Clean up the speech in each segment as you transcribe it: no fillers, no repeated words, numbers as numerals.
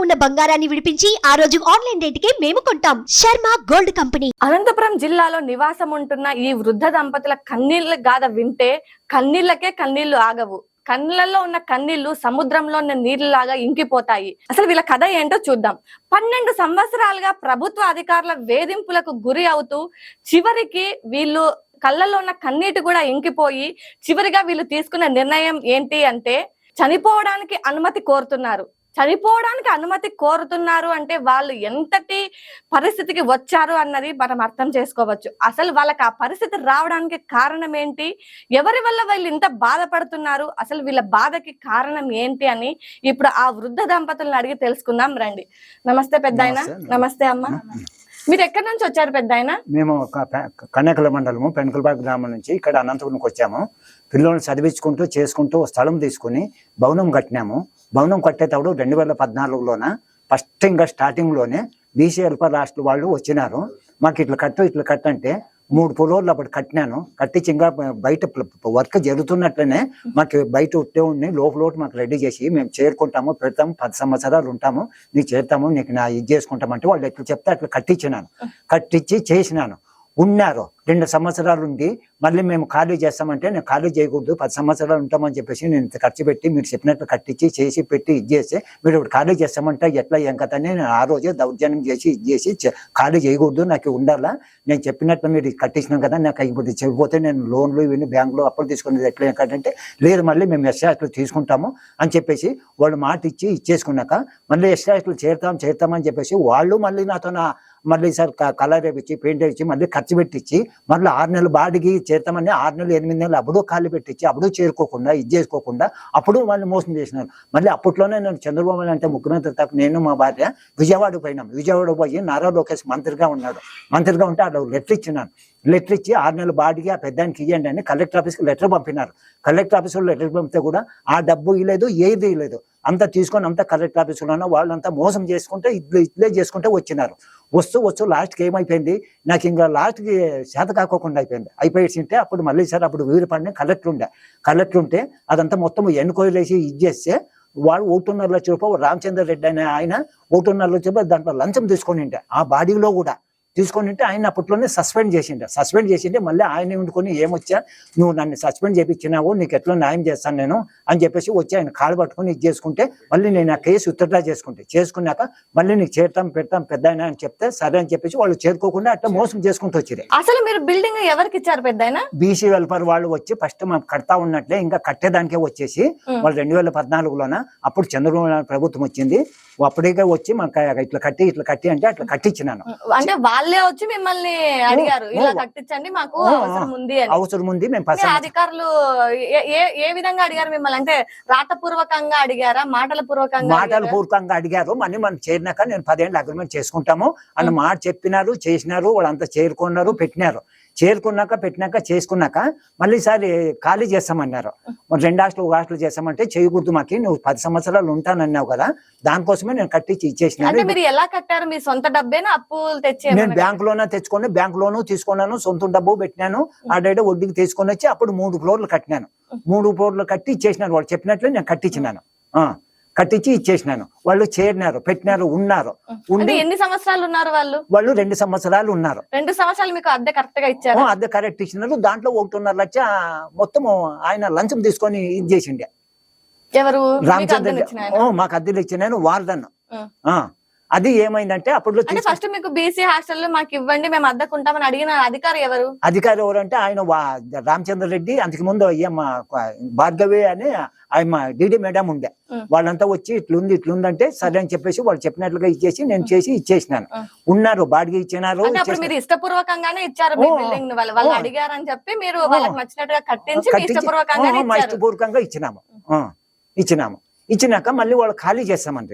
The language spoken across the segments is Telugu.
ఉన్న బంగారాన్ని విడిపించి ఆ రోజు ఆన్లైన్ రేటుకే మేము కొంటాం. Sharma gold company. అనంతపురం జిల్లాలో నివాసం ఉంటున్న ఈ వృద్ధ దంపతుల కన్నీళ్ల గాథ వింటే కన్నీళ్లకే కన్నీళ్లు ఆగవు. కళ్ళల్లో ఉన్న కన్నీళ్లు సముద్రంలో ఉన్న నీళ్లలాగా ఇంకిపోతాయి. అసలు వీళ్ళ కథ ఏంటో చూద్దాం. 12 సంవత్సరాలుగా ప్రభుత్వ అధికారుల వేధింపులకు గురి అవుతూ చివరికి వీళ్ళు కళ్ళల్లో ఉన్న కన్నీటి కూడా ఇంకిపోయి చివరిగా వీళ్ళు తీసుకున్న నిర్ణయం ఏంటి అంటే చనిపోవడానికి అనుమతి కోరుతున్నారు. చనిపోవడానికి అనుమతి కోరుతున్నారు అంటే వాళ్ళు ఎంతటి పరిస్థితికి వచ్చారు అన్నది మనం అర్థం చేసుకోవచ్చు. అసలు వాళ్ళకి ఆ పరిస్థితి రావడానికి కారణం ఏంటి, ఎవరి వల్ల వీళ్ళు ఇంత బాధపడుతున్నారు, అసలు వీళ్ళ బాధకి కారణం ఏంటి అని ఇప్పుడు ఆ వృద్ధ దంపతులను అడిగి తెలుసుకుందాం రండి. నమస్తే పెద్దాయన. నమస్తే అమ్మ. మీరు ఎక్కడి నుంచి వచ్చారు పెద్దాయన? మేము కన్యాకుల మండలము పెనుకలపాక గ్రామం నుంచి ఇక్కడ అనంతపురంకి వచ్చాము. పిల్లల్ని చదివించుకుంటూ చేసుకుంటూ స్థలం తీసుకుని భవనం కట్టినాము. భవనం కట్టేటప్పుడు 2014లోన ఫస్ట్ ఇంకా స్టార్టింగ్లోనే బీసీ వెల్ఫేర్ హాస్టల్ వాళ్ళు వచ్చినారు. మాకు ఇట్లా కట్టంటే 3 ఫ్లోర్లు అప్పుడు కట్టినాను. కట్టించి ఇంకా బయట వర్క్ జరుగుతున్నట్లనే మాకు బయట ఉంటే ఉండి లోపల మాకు రెడీ చేసి మేము చేరుకుంటాము, పెడతాము, 10 సంవత్సరాలు ఉంటాము, నీకు చేరుతాము, నీకు నా ఇది చేసుకుంటామంటే వాళ్ళు ఎట్లా చెప్తే అట్లా కట్టించినాను. కట్టించి చేసినాను. ఉన్నారు 2 సంవత్సరాలు ఉండి మళ్ళీ మేము ఖాళీ చేస్తామంటే నేను ఖాళీ చేయకూడదు, 10 సంవత్సరాలు ఉంటామని చెప్పేసి నేను ఇంత ఖర్చు పెట్టి మీరు చెప్పినట్లు కట్టించి చేసి పెట్టి ఇది చేస్తే మీరు ఇప్పుడు ఖాళీ చేస్తామంటే ఎట్లా ఏం కథ అని నేను ఆ రోజే దౌర్జన్యం చేసి ఇది చేసి ఖాళీ చేయకూడదు, నాకు ఉండాలా, నేను చెప్పినట్లు మీరు కట్టించినాం కదా, నాకు ఇప్పుడు చెడిపోతే నేను లోన్లు ఇవన్నీ బ్యాంకులో అప్పులు తీసుకునేది ఎట్లా ఏంటంటే లేదు మళ్ళీ మేము ఎస్ఆర్లు తీసుకుంటాము అని చెప్పేసి వాళ్ళు మాట ఇచ్చి ఇచ్చేసుకున్నాక మళ్ళీ ఎస్ఆర్లు చేరుతామని చెప్పేసి వాళ్ళు మళ్ళీ నాతో మళ్ళీ సార్ కలర్ వేపించి పెయింట్ వేయించి మళ్ళీ ఖర్చు పెట్టించి మళ్ళీ 6 నెలలు బాడికి చేరుతామని 6 నెలలు 8 నెలలు అప్పుడు ఖాళీ పెట్టించి అప్పుడు చేరుకోకుండా ఇది చేసుకోకుండా అప్పుడు వాళ్ళు మోసం చేసినారు. మళ్ళీ అప్పట్లోనే నేను చంద్రబాబు అంటే ముఖ్యమంత్రి తప్ప నేను మా భార్య విజయవాడకు పోయినాం. విజయవాడకు పోయి నారా లోకేష్ మంత్రిగా ఉన్నాడు. మంత్రిగా ఉంటే అక్కడ లెటర్ ఇచ్చినాను. లెటర్ ఇచ్చి 6 నెలల బాడికి ఆ పెద్దానికి ఇవ్వండి అని కలెక్టర్ ఆఫీస్కి లెటర్ పంపినారు. కలెక్టర్ ఆఫీసులో లెటర్ పంపితే కూడా ఆ డబ్బు ఇవ్వలేదు, ఏది ఇవ్వలేదు. అంతా తీసుకొని అంతా కలెక్టర్ ఆఫీసులోనో వాళ్ళంతా మోసం చేసుకుంటే ఇట్లే చేసుకుంటే వచ్చినారు. వస్తూ లాస్ట్కి ఏమైపోయింది, నాకు ఇంకా లాస్ట్కి చేత కాకోకుండా అయిపోయింటే అప్పుడు మళ్ళీ సార్ అప్పుడు వీరపాడిని కలెక్టర్ ఉంటే అదంతా మొత్తం ఎన్క్వైరీ వేసి ఇది చేస్తే వాడు 1.5 లక్ష రూపాయలు రామచంద్ర రెడ్డి అనే ఆయన 1.5 లక్ష రూపాయలు దాంట్లో లంచం తీసుకొని ఆ బాడీలో కూడా తీసుకొని ఆయన అప్పట్లోనే సస్పెండ్ చేసిండే మళ్ళీ ఆయన ఉండుకొని ఏమొచ్చా నువ్వు నన్ను సస్పెండ్ చేయించినావు, నీకు ఎట్లా న్యాయం చేస్తాను నేను అని చెప్పేసి వచ్చి ఆయన కాళ్ళు పట్టుకొని ఇది చేసుకుంటే మళ్ళీ నేను ఆ కేసు విత్డ్రా చేసుకున్నాక మళ్ళీ నీకు పెడతాం పెద్ద అని చెప్తే సరే అని చెప్పేసి వాళ్ళు చేరుకోకుండా అట్లా మోసం చేసుకుంటూ వచ్చారు. అసలు మీరు బిల్డింగ్ ఎవరికి ఇచ్చారు పెద్దాయన? బీసీ వెల్ఫేర్ వాళ్ళు వచ్చి ఫస్ట్ మనం కడతా ఉన్నట్లే ఇంకా కట్టేదానికే వచ్చేసి వాళ్ళు 2014లోన అప్పుడు చంద్రబాబు నాయుడు ప్రభుత్వం వచ్చింది. అప్పటికే వచ్చి మనకు ఇట్లా కట్టి అంటే అట్లా కట్టించినాను. అంటే వాళ్ళే వచ్చి మిమ్మల్ని అడిగారు ఇలా కట్టించండి మాకు అవసరం ఉంది మేము అధికారులు ఏ విధంగా అడిగారు మిమ్మల్ని? అంటే రాతపూర్వకంగా అడిగారా, మాటల పూర్వకంగా అడిగారు. మళ్ళీ మనం చేరినాక నేను 10 ఏళ్ళు అగ్రిమెంట్ చేసుకుంటాము అన్న మాట చెప్పినారు, చేసినారు. వాళ్ళంతా చేరుకున్నారు, పెట్టినాక చేసుకున్నాక మళ్ళీ సారి ఖాళీ చేస్తామన్నారు. 2 హాస్టల్ 1 హాస్టల్ చేస్తామంటే చేయకూడదు, మాకి నువ్వు 10 సంవత్సరాలు ఉంటానన్నావు కదా, దానికోసమే నేను కట్టించి ఇచ్చేసినాను. మీరు ఎలా కట్టారు? మీ సొంత డబ్బేనా అప్పులు తెచ్చి? నేను బ్యాంకులోనే తెచ్చుకొని బ్యాంక్ లోను తీసుకున్నాను, సొంత డబ్బు పెట్టినాను, ఆడేడ వడ్డీకి తీసుకొని వచ్చి అప్పుడు 3 ఫ్లోర్లు కట్టినాను. 3 ఫ్లోర్లు కట్టి ఇచ్చేసినాను. వాళ్ళు చెప్పినట్లు నేను కట్టించి ఇచ్చేసినాను. వాళ్ళు చేరినారు, పెట్టినారు, ఉన్నారు. ఎన్ని సంవత్సరాలు ఉన్నారు వాళ్ళు? 2 సంవత్సరాలు ఉన్నారు. 2 సంవత్సరాలు మీకు అద్దె కరెక్ట్ గా ఇచ్చారు? అద్దె కరెక్ట్ ఇచ్చినారు. దాంట్లో 1.5 లక్ష మొత్తం ఆయన లంచం తీసుకొని ఇది చేసిండే. ఎవరు? రామచంద్ర మాకు అద్దెలు ఇచ్చినాను వార్డన్. అది ఏమైందంటే అప్పుడు ఫస్ట్ మీకు బీసీ హాస్టల్ మాకు ఇవ్వండి మేము అద్దెకుంటామని అడిగిన అధికారి ఎవరంటే ఆయన రామచంద్ర రెడ్డి. అంతకు ముందు భార్గవి అని ఆయన డిడి మేడం ఉండే. వాళ్ళంతా వచ్చి ఇట్లుందంటే సరే అని చెప్పేసి వాళ్ళు చెప్పినట్లుగా ఇచ్చేసి నేను చేసినాను. ఉన్నారు, బాడిగ ఇచ్చినారు. మీరు ఇష్టపూర్వకంగానే ఇచ్చారు బిల్డింగ్? వాళ్ళు అడిగారని చెప్పి మీరు వాళ్ళకి నచ్చినట్టుగా కట్టించి ఇష్టపూర్వకంగా ఇచ్చినాము. ఇచ్చినాక మళ్ళీ వాళ్ళు ఖాళీ చేస్తామని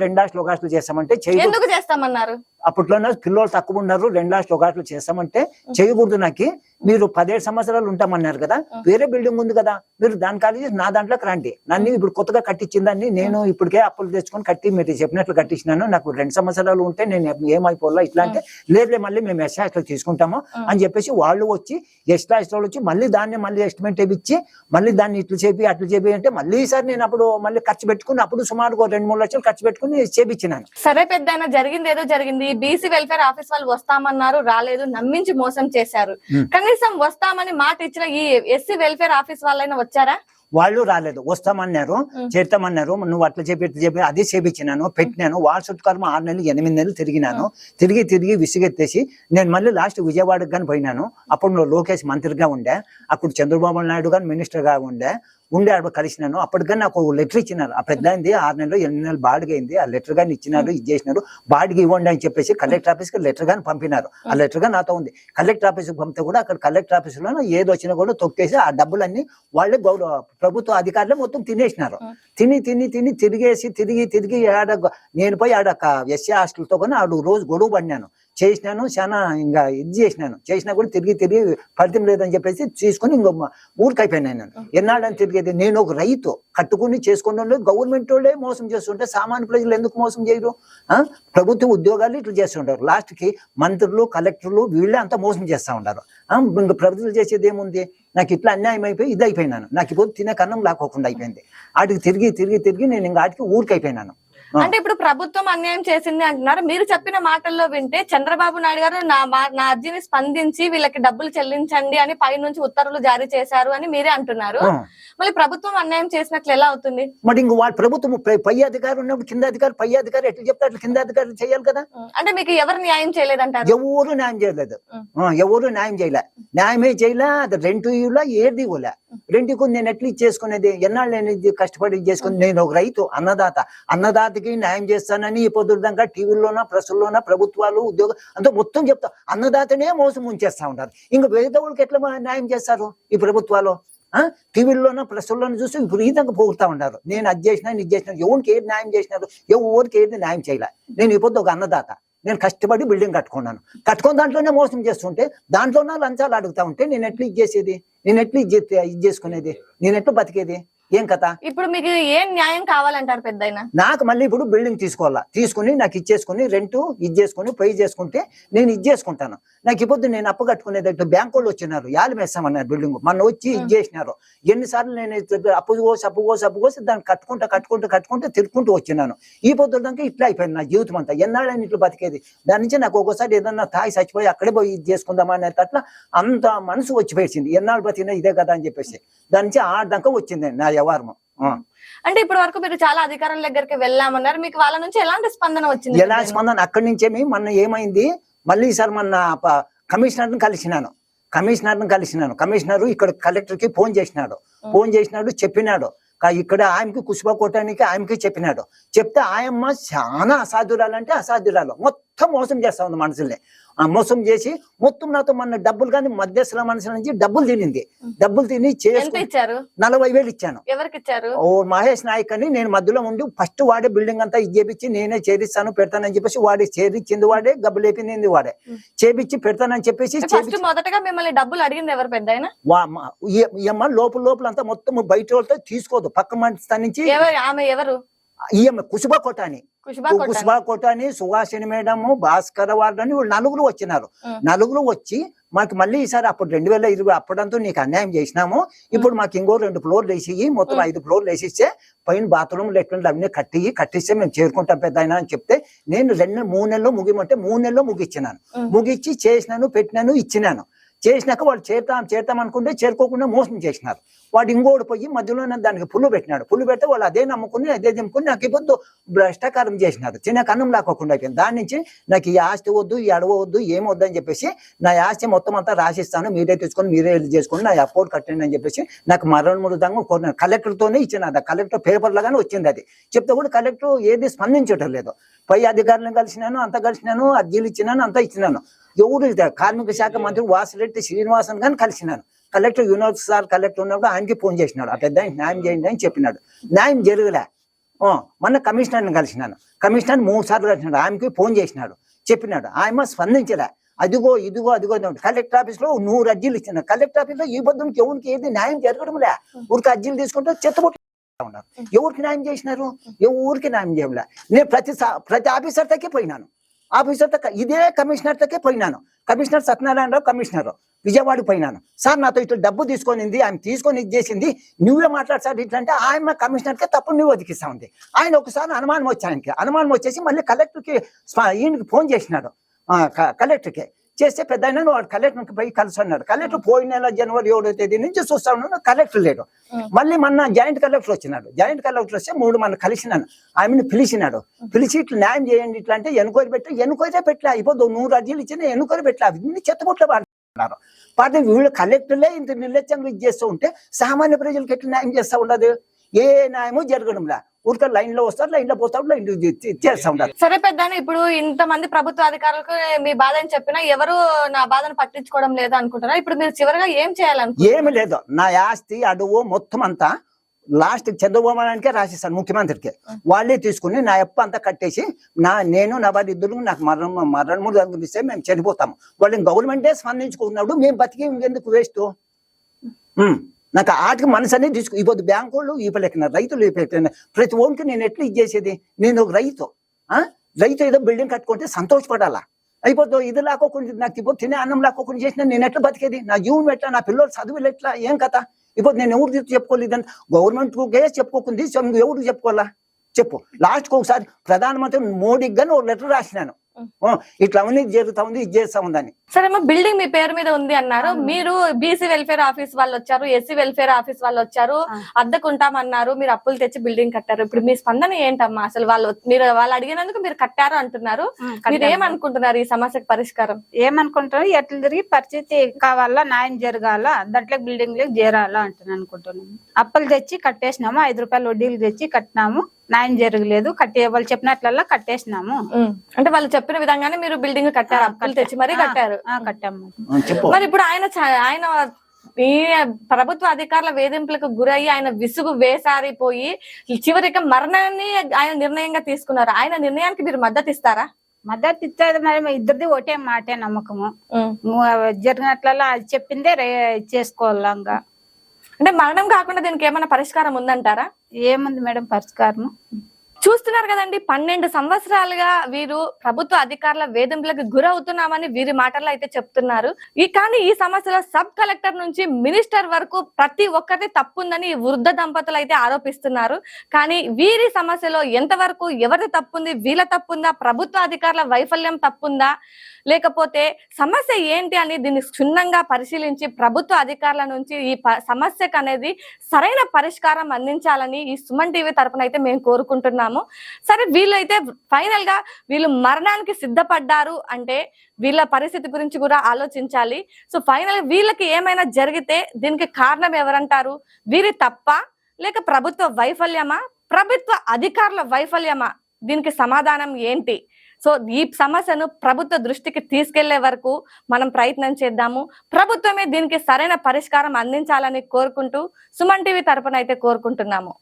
2 హాస్టల్ 1 హాస్టల్ చేస్తామంటే ఎందుకు చేస్తామన్నారు? అప్పట్లోనే పిల్లలు తక్కువ ఉన్నారు 2,00,000 చేస్తామంటే చేయకూడదు. నాకు మీరు 17 సంవత్సరాలు ఉంటామన్నారు కదా, వేరే బిల్డింగ్ ఉంది కదా, మీరు దాని ఖాళీ చేసి నా దాంట్లోకి రండి. నన్ను ఇప్పుడు కొత్తగా కట్టించిందాన్ని నేను ఇప్పటికే అప్పులు తెచ్చుకొని కట్టి మీరు చెప్పినట్లు కట్టించినాను. నాకు 2 సంవత్సరాలు ఉంటే నేను ఏమైపోలా ఇట్లా అంటే లేదులే మళ్ళీ మేము ఎస్టాస్లో తీసుకుంటాము అని చెప్పేసి వాళ్ళు వచ్చి ఎస్టాస్లో వచ్చి మళ్ళీ దాన్ని మళ్ళీ ఎస్టిమేట్ ఇచ్చి మళ్ళీ దాన్ని ఇట్లా చేపి అట్లా చేపి అంటే మళ్ళీ ఈసారి నేను అప్పుడు మళ్ళీ ఖర్చు పెట్టుకుని అప్పుడు సుమారు 2-3 లక్షలు ఖర్చు పెట్టుకుని చేపించినాను. సరే పెద్ద జరిగింది ఏదో జరిగింది. బీసీ వెల్ఫేర్ ఆఫీస్ వాళ్ళు వస్తామన్నారు, రాలేదు, నమ్మించి మోసం చేశారు. కనీసం వస్తామని మాట ఇచ్చిన ఈ ఎస్సీ వెల్ఫేర్ ఆఫీస్ వాళ్ళైనా వచ్చారా? వాళ్ళు రాలేదు. వస్తామన్నారు, చేస్తామన్నారు. నువ్వు అట్లా చెప్పి అది చేపించినాను, పెట్టినాను. వాళ్ళ చుట్టుకర్మ 6 నెలలు 8 నెలలు తిరిగినాను. తిరిగి విసిగెత్తేసి నేను మళ్ళీ లాస్ట్ విజయవాడకు కానీ పోయినాను. అప్పుడు లోకేష్ మంత్రిగా ఉండే, అప్పుడు చంద్రబాబు నాయుడు గారు మినిస్టర్ గా ఉండే అక్కడ కలిసినాను. అప్పటికన్నా నాకు లెటర్ ఇచ్చినారు. ఆ పెద్ద 6 నెలలు 8 నెలలు బాడిగ అయింది. ఆ లెటర్ గాని ఇచ్చినారు, ఇది చేసినారు. బాడిగ ఇవ్వండి అని చెప్పేసి కలెక్టర్ ఆఫీస్ కి లెటర్ గాని పంపినారు. ఆ లెటర్ గా నాతో ఉంది. కలెక్టర్ ఆఫీస్ కి పంపితే కూడా అక్కడ కలెక్టర్ ఆఫీస్ లో ఏది వచ్చినా కూడా తొక్కేసి ఆ డబ్బులన్నీ వాళ్ళే ప్రభుత్వ అధికారులు మొత్తం తినేసినారు. తిని తిరిగి నేను పోయి ఆడ ఎస్సీ హాస్టల్తో కానీ ఆడు రోజు గొడవ పడినాను, చేసినాను. చాలా ఇంకా ఇది చేసినా కూడా తిరిగి ఫలితం లేదని చెప్పేసి తీసుకుని ఇంకో ఊరికి అయిపోయినాను. నేను ఎన్నాడని తిరిగేది. నేను ఒక రైతు కట్టుకుని చేసుకున్న గవర్నమెంట్ వాళ్ళే మోసం చేస్తుంటే సామాన్య ప్రజలు ఎందుకు మోసం చేయరు? ప్రభుత్వ ఉద్యోగాలు ఇట్లా చేస్తుంటారు. లాస్ట్ కి మంత్రులు కలెక్టర్లు వీళ్ళే అంతా మోసం చేస్తా ఉంటారు. ఇంకా ప్రభుత్వం చేసేది ఏముంది? నాకు ఇట్లా అన్యాయం అయిపోయి ఇది అయిపోయినాను. నాకు ఇప్పుడు తినే కన్నం లాక్కోకుండా అయిపోయింది. వాటికి తిరిగి నేను ఇంకా వాటికి ఊరికి అయిపోయినాను. అంటే ఇప్పుడు ప్రభుత్వం అన్యాయం చేసింది అంటున్నారు. మీరు చెప్పిన మాటల్లో వింటే చంద్రబాబు నాయుడు గారు నా అర్జీని స్పందించి వీళ్ళకి డబ్బులు చెల్లించండి అని పై నుంచి ఉత్తర్వులు జారీ చేశారు అని మీరే అంటున్నారు. మళ్ళీ ప్రభుత్వం అన్యాయం చేసినట్లు ఎలా అవుతుంది? మరి ఇంక వాళ్ళ ప్రభుత్వం పై అధికారి ఉన్నప్పుడు కింద అధికారి పై అధికారి ఎట్లా చెప్తే అట్లా కింద అధికారులు చేయాలి కదా. అంటే మీకు ఎవరు న్యాయం చేయలేదంటారు? ఎవరు న్యాయం చేయలేదు. ఎవరు న్యాయం చేయలే. న్యాయమే చేయలే. అది రెంట్ ఇవ్వలే, ఏది ఇవ్వలే. రెంట్కి నేను ఎట్లా ఇచ్చేసుకునేది? ఎన్నాళ్ళు నేను కష్టపడి చేసుకుని, నేను ఒక రైతు అన్నదాతకి న్యాయం చేస్తానని ఈ పొద్దుదాకా టీవీలోనా ప్రెస్లోనా ప్రభుత్వాలు ఉద్యోగం అంతా మొత్తం చెప్తా. అన్నదాతనే మోసం ఉంచేస్తా ఉంటారు. ఇంకా పేదవాళ్ళకి ఎట్లా న్యాయం చేస్తారు ఈ ప్రభుత్వాలు? టీవీల్లోనా ప్రెస్లోనా చూసి విపరీతంగా పోగుతా ఉంటారు. నేను అది చేసినా ఇది చేసినా. ఎవరికి ఏది న్యాయం చేసినారు? ఎవరికి ఏది న్యాయం చేయలే. నేను ఈ పొద్దు ఒక అన్నదాత. నేను కష్టపడి బిల్డింగ్ కట్టుకున్నాను. కట్టుకున్న దాంట్లోనే మోసం చేస్తుంటే, దాంట్లోనే లంచాలు అడుగుతా ఉంటే నేను ఎట్లా ఇది చేసేది? నేను ఎట్లా ఇది చేసుకునేది? నేను ఎట్లా బతికేది? ఏం కథ? ఇప్పుడు మీకు ఏం న్యాయం కావాలంటారు పెద్దయినా? నాకు మళ్ళీ ఇప్పుడు బిల్డింగ్ తీసుకుని నాకు ఇచ్చేసుకుని రెంట్ ఇది చేసుకుని పే చేసుకుంటే నేను ఇది చేసుకుంటాను. నాకు ఇప్పుడు నేను అప్పు కట్టుకునేది బ్యాంక్ వాళ్ళు వచ్చినారు, యాలు వేస్తామన్నారు బిల్డింగ్. మొన్న వచ్చి ఇది చేసినారు. ఎన్నిసార్లు నేను అప్పు కోసి దాన్ని కట్టుకుంటూ తిరుక్కుంటూ వచ్చినాను. ఈ పొద్దుదాకా ఇట్లా అయిపోయింది నా జీవితం అంతా. ఎన్నాళ్ళని ఇట్లా బతికేది? దాని నుంచి నాకు ఒక్కోసారి ఏదన్నా తాగి చచ్చిపోయి అక్కడే పోయి ఇది చేసుకుందామా అనేది అట్లా అంత మనసు వచ్చి పేర్చింది. ఎన్నాళ్ళు బతికినా ఇదే కదా అని చెప్పేసి దాని నుంచి ఆడదాకా వచ్చింది నా వ్యవహారం. అంటే ఇప్పటి వరకు మీరు చాలా అధికారుల దగ్గరికి వెళ్ళామన్నారు. మీకు వాళ్ళ నుంచి ఎలాంటి స్పందన వచ్చింది? ఎలాంటి స్పందన? అక్కడి నుంచేమి మొన్న ఏమైంది, మళ్ళీ ఈసారి మొన్న కమిషనర్ని కలిసినాను. కమిషనర్ ఇక్కడ కలెక్టర్ కి ఫోన్ చేసినాడు, చెప్పినాడు. ఇక్కడ ఆయనకి కుసుబా కొట్టడానికి ఆయనకి చెప్పినాడు. చెప్తే ఆయమ్మ చాలా అసాధ్యురాలంటే అసాధ్యురాలు. మొత్తం మోసం చేస్తా ఉంది మనుషుల్ని. మోసం చేసి మొత్తం నాతో మన డబ్బులు కానీ మధ్యస్థుల మనుషుల నుంచి డబ్బులు తిని చేసి 40,000 ఇచ్చాను. ఎవరికి ఇచ్చారు? ఓ మహేష్ నాయక్ అని. నేను మధ్యలో ఉండి ఫస్ట్ వాడే బిల్డింగ్ అంతా ఇది చేపించి నేనే చేరిస్తాను పెడతానని చెప్పేసి వాడే చేరించింది, వాడే గబ్బు లేపింది వాడే చేపించి పెడతానని చెప్పేసి. మొదటగా మిమ్మల్ని డబ్బులు అడిగింది ఎవరు పెద్దయినా? ఈయమ్మ లోపల అంతా మొత్తం బయట వాళ్ళతో తీసుకోదు. పక్క మనిషి నుంచి ఆమె ఎవరు? ఈయమ్మ కుసుబా కోటాని, సుహాసిని మేడము, భాస్కర్ వారు అని వాళ్ళు 4 వచ్చినారు. 4 వచ్చి మాకు మళ్ళీ ఈసారి అప్పుడు 2020 అప్పుడంతా నీకు అన్యాయం చేసినాము, ఇప్పుడు మాకు ఇంకో 2 ఫ్లోర్లు వేసి మొత్తం 5 ఫ్లోర్లు వేసిస్తే పైన బాత్రూమ్లు ఎట్లా అవన్నీ కట్టిస్తే మేము చేరుకుంటాం పెద్ద అని చెప్తే, నేను 3 నెలల్లో ముగిమంటే 3 నెలల్లో ముగిచ్చినాను. ముగిచ్చి చేసినాను, పెట్టినాను, ఇచ్చినాను. చేసినాక వాళ్ళు చేరుతాం అనుకుంటే చేరుకోకుండా మోసం చేసినారు. వాడు ఇంకోటి పోయి మధ్యలో దానికి పుల్లు పెడితే వాళ్ళు అదే నమ్ముకుని నాకు ఇప్పుడు భ్రష్టాకారం చేసినారు. చిన్న కన్నం లాక్కోకుండా అయిపోయింది. దాని నుంచి నాకు ఈ ఆస్తి వద్దు, ఈ అడవ వద్దు, ఏమొద్దు అని చెప్పేసి నా ఆస్తి మొత్తం అంతా రాసిస్తాను, మీరే తెచ్చుకొని మీరే వెళ్ళి చేసుకొని నా అపోర్ట్ కట్టండి అని చెప్పేసి నాకు మరణముదంగా కోరినాను. కలెక్టర్తోనే ఇచ్చిన కలెక్టర్ పేపర్ లాగానే వచ్చింది. అది చెప్తే కూడా కలెక్టర్ ఏది స్పందించటం లేదు. పై అధికారులను కలిసినాను, అర్జీలు ఇచ్చినాను, అంతా ఇచ్చినాను. ఎవరు కార్మిక శాఖ మంత్రి వాసిరెడ్డి శ్రీనివాసన్ గారిని కలిసినాను. కలెక్టర్ యూనివర్సిటీ సార్ కలెక్టర్ ఉన్నప్పుడు ఆయనకి ఫోన్ చేసినాడు, ఆ పెద్ద న్యాయం చేయండి అని చెప్పినాడు. న్యాయం జరగలే. మొన్న కమిషనర్ని కలిసినాను. కమిషనర్ 3 సార్లు కలిసినాడు. ఆయనకి ఫోన్ చేసినాడు. చెప్పినాడు. ఆయమ్మ స్పందించలే. అదిగో ఇదిగో అదిగో కలెక్టర్ ఆఫీస్ లో 100 అర్జీలు ఇచ్చిన. కలెక్టర్ ఆఫీస్ లో ఈ పొద్దునికి ఎవరికి ఏది న్యాయం జరగడంలే. ఊరికి అర్జీలు తీసుకుంటూ చెత్తబొట్టు ఉన్నారు. ఎవరికి న్యాయం చేసినారు? ఊరికి న్యాయం చేయలే. నేను ప్రతి ఆఫీసర్ తగ్గే పోయినాను. ఆఫీసర్ ఇదే కమిషనర్ తగ్గే పోయినాను. కమిషనర్ సత్యనారాయణరావు కమిషనర్ విజయవాడకి పోయినాను. సార్ నాతో ఇట్లా డబ్బు తీసుకొనింది, ఆమె తీసుకొని ఇది చేసింది, నువ్వే మాట్లాడు సార్ ఇట్లా అంటే ఆయన కమిషనర్కే తప్పు నువ్వు ఒదికిస్తా ఉంది. ఆయన ఒకసారి అనుమానం వచ్చి ఆయనకి అనుమానం వచ్చేసి మళ్ళీ కలెక్టర్కి ఈయనకి ఫోన్ చేసినాడు. కలెక్టర్కి చేస్తే పెద్ద ఆయన వాడు కలెక్టర్కి పోయి కలిసి ఉన్నాడు. కలెక్టర్ పోయిన నెల జనవరి 7వ తేదీ నుంచి చూస్తా ఉన్నాను, కలెక్టర్ లేడు. మళ్ళీ మొన్న జాయింట్ కలెక్టర్ వచ్చినాడు. జాయింట్ కలెక్టర్ వస్తే 3 మంది కలిసినాను. ఆమెను పిలిచినాడు. పిలిచి ఇట్లా న్యాయం చేయండి ఇట్లా అంటే ఎన్క్వైరీ పెట్టలే. అయిపోతుంది 100 అర్జీలు ఇచ్చిన ఎన్క్వైరీ పెట్టలే. అవి చెత్తబొట్ల వాడుతున్నారు. పార్టీ వీళ్ళు కలెక్టర్లే ఇంత నిర్లక్ష్యంగా ఇది చేస్తూ ఉంటే సామాన్య ప్రజలకు ఎట్లా న్యాయం చేస్తూ ఉండదు? ఏ న్యాయము జరగడంలా. ఊరికే లైన్ లో వస్తారు, లైన్ లో పోతారు, లైన్ చేస్తూ ఉంటారు. సరే పెద్ద, ఇప్పుడు ఇంతమంది ప్రభుత్వ అధికారులకు మీ బాధని చెప్పినా ఎవరు నా బాధను పట్టించుకోవడం లేదు అనుకుంటారా? ఇప్పుడు మీరు చివరిగా ఏం చేయాలనుకుంటున్నారు? ఏమి లేదు. నా ఆస్తి అడుగు మొత్తం అంతా లాస్ట్ చంద్రబాబునాయుడికే రాసిస్తాను, ముఖ్యమంత్రికి. వాళ్ళే తీసుకుని నా అప్పు అంతా కట్టేసి నేను నా వారి ఇద్దరు నాకు మరణము ఇస్తే మేము చనిపోతాము. వాళ్ళని గవర్నమెంటే స్పందించుకున్నాడు. మేము బతికి ఎందుకు వేస్ట్? నాకు ఆటికి మనసు అనేది ఇప్పుడు బ్యాంకు వాళ్ళు ఇవ్వలేకనా, రైతులు ఇవ్వలేకనా, ప్రతి ఒక్కరికి నేను ఎట్లా ఇచ్చేసేది? నేను ఒక రైతు ఏదో బిల్డింగ్ కట్టుకుంటే సంతోషపడాలా? అయిపోతుంది. ఇది లాక్కోకుండా నాకు ఇప్పుడు తినే అన్నం లాక్కోకుండా చేసిన నేను ఎట్లా బతికేది? నా జీవనం ఎట్లా? నా పిల్లలు చదువులు ఎట్లా? ఏం కథ? ఇప్పుడు నేను ఎవరు చెప్పుకోలేదని గవర్నమెంట్కే చెప్పుకోకుంది, ఎవరికి చెప్పుకోవాలా చెప్పు? లాస్ట్కి ఒకసారి ప్రధానమంత్రి మోడీకి గానీ ఒక లెటర్ రాసినాను, ఇట్లా అవన్నీ జరుగుతా ఉంది, ఇది చేస్తా ఉందని. సరే, బిల్డింగ్ మీ పేరు మీద ఉంది అన్నారు. మీరు బీసీ వెల్ఫేర్ ఆఫీస్ వాళ్ళు వచ్చారు, ఎస్సీ వెల్ఫేర్ ఆఫీస్ వాళ్ళు వచ్చారు, అద్దెకుంటామన్నారు, మీరు అప్పులు తెచ్చి బిల్డింగ్ కట్టారు. ఇప్పుడు మీ స్పందన ఏంటమ్మా? అసలు వాళ్ళు అడిగినందుకు మీరు కట్టారు అంటున్నారు. మీరు ఏమనుకుంటున్నారు ఈ సమస్యకు పరిష్కారం? ఏమనుకుంటారు? ఎట్లా తిరిగి పరిస్థితి కావాలా, న్యాయం జరగాల, దాంట్లో బిల్డింగ్ చేరాలా అంటున్నాను అనుకుంటున్నాము. అప్పులు తెచ్చి కట్టేసినాము, 5 రూపాయలు వడ్డీలు తెచ్చి కట్టినాము, న్యాయం జరగలేదు. వాళ్ళు చెప్పినట్లల్లా కట్టేసినాము. అంటే వాళ్ళు చెప్పిన విధంగానే మీరు బిల్డింగ్ కట్టారు, అప్పులు తెచ్చి మరీ కట్టారు. కట్టాము. మరి ఇప్పుడు ఆయన ఈ ప్రభుత్వ అధికారుల వేధింపులకు గురయ్యి ఆయన విసుగు వేసారిపోయి చివరికి మరణాన్ని ఆయన నిర్ణయంగా తీసుకున్నారు. ఆయన నిర్ణయానికి మీరు మద్దతు ఇస్తారా? మద్దతు ఇస్తుంది. మరి ఇద్దరిది ఒకటే మాటే నమ్మకము. జరిగినట్లల్లా అది చెప్పిందే చేసుకోవాలంగా. అంటే మరణం కాకుండా దీనికి ఏమైనా పరిష్కారం ఉందంటారా? ఏముంది మేడం పరిష్కారం? చూస్తున్నారు కదండి, 12 సంవత్సరాలుగా వీరు ప్రభుత్వ అధికారుల వేధింపులకు గురవుతున్నామని వీరి మాటల్లో అయితే చెప్తున్నారు. కానీ ఈ సమస్యలో సబ్ కలెక్టర్ నుంచి మినిస్టర్ వరకు ప్రతి ఒక్కరి తప్పుందని ఈ వృద్ధ దంపతులు అయితే ఆరోపిస్తున్నారు. కానీ వీరి సమస్యలో ఎంతవరకు ఎవరిది తప్పుంది, వీళ్ళ తప్పుందా, ప్రభుత్వ అధికారుల వైఫల్యం తప్పుందా, లేకపోతే సమస్య ఏంటి అని దీన్ని క్షుణ్ణంగా పరిశీలించి ప్రభుత్వ అధికారుల నుంచి ఈ సమస్యకు అనేది సరైన పరిష్కారం అందించాలని ఈ సుమన్ టీవీ తరపున అయితే మేము కోరుకుంటున్నాము. సరే, వీళ్ళైతే ఫైనల్ గా వీళ్ళు మరణానికి సిద్ధపడ్డారు అంటే వీళ్ళ పరిస్థితి గురించి కూడా ఆలోచించాలి. సో ఫైనల్ వీళ్ళకి ఏమైనా జరిగితే దీనికి కారణం ఎవరంటారు? వీరి తప్ప, లేక ప్రభుత్వ వైఫల్యమా, ప్రభుత్వ అధికారుల వైఫల్యమా? దీనికి సమాధానం ఏంటి? సో ఈ సమస్యను ప్రభుత్వ దృష్టికి తీసుకెళ్లే వరకు మనం ప్రయత్నం చేద్దాము. ప్రభుత్వమే దీనికి సరైన పరిష్కారం అందించాలని కోరుకుంటూ సుమన్ టీవీ తరపున అయితే కోరుకుంటున్నాము.